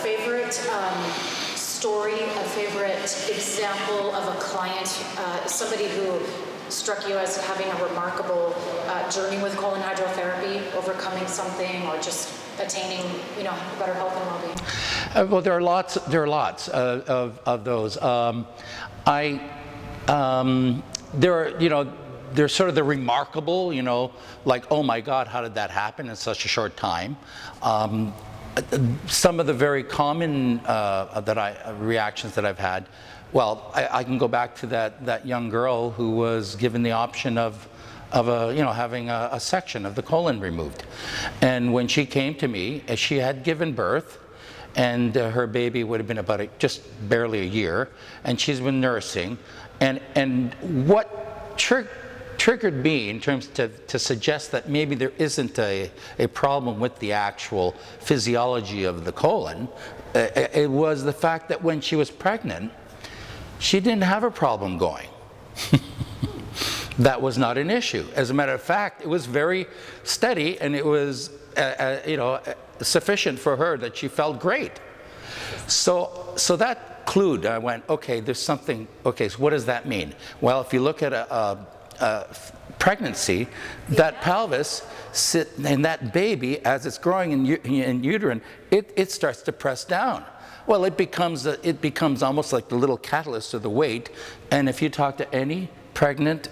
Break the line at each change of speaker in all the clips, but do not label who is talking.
favorite story, a favorite example of a client, somebody who struck you as having a remarkable journey with colon hydrotherapy, overcoming something, or just attaining, better health and well-being?
Well, there are lots of those. They're sort of the remarkable, like, oh my God, how did that happen in such a short time? Some of the very common reactions that I've had, well, I can go back to that young girl who was given the option of having a section of the colon removed. And when she came to me, she had given birth, and her baby would have been just barely a year, and she's been nursing. And what triggered me in terms to suggest that maybe there isn't a problem with the actual physiology of the colon, it was the fact that when she was pregnant, she didn't have a problem going. That was not an issue. As a matter of fact, it was very steady, and it was sufficient for her that she felt great. So that clued. I went, okay, there's something. Okay, so what does that mean? Well, if you look at a pregnancy, that pelvis and that baby, as it's growing in uterine, it starts to press down. Well, it becomes almost like the little catalyst of the weight. And if you talk to any pregnant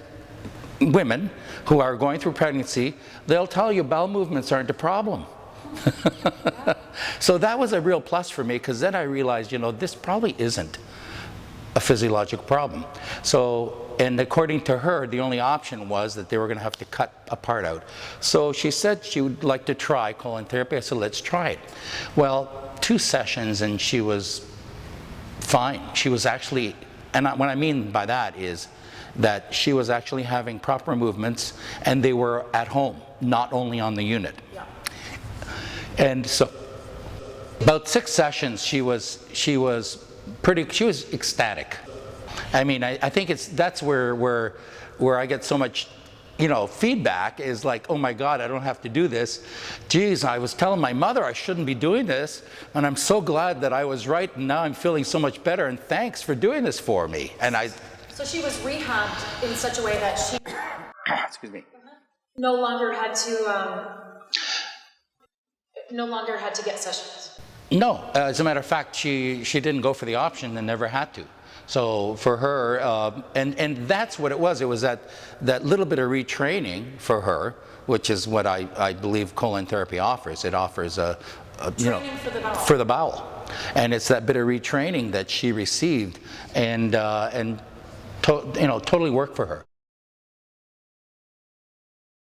women who are going through pregnancy, they'll tell you bowel movements aren't a problem. So that was a real plus for me, because then I realized, this probably isn't a physiological problem. So, and according to her, the only option was that they were going to have to cut a part out. So she said she would like to try colon therapy. I said, let's try it. Well, 2 sessions and she was fine. She was actually, and what I mean by that is that she was actually having proper movements, and they were at home, not only on the unit. Yeah. And so about 6 sessions, she was ecstatic. I mean, I think that's where I get so much, feedback, is like, oh my God, I don't have to do this. Geez, I was telling my mother I shouldn't be doing this, and I'm so glad that I was right, and now I'm feeling so much better, and thanks for doing this for me. And
So she was rehabbed in such a way that she
excuse me,
no longer had to get sessions.
No, as a matter of fact, she didn't go for the option and never had to. So for her, and that's what it was. It was that little bit of retraining for her, which is what I believe colon therapy offers. It offers
Training
for the bowel, and it's that bit of retraining that she received, and totally worked for her.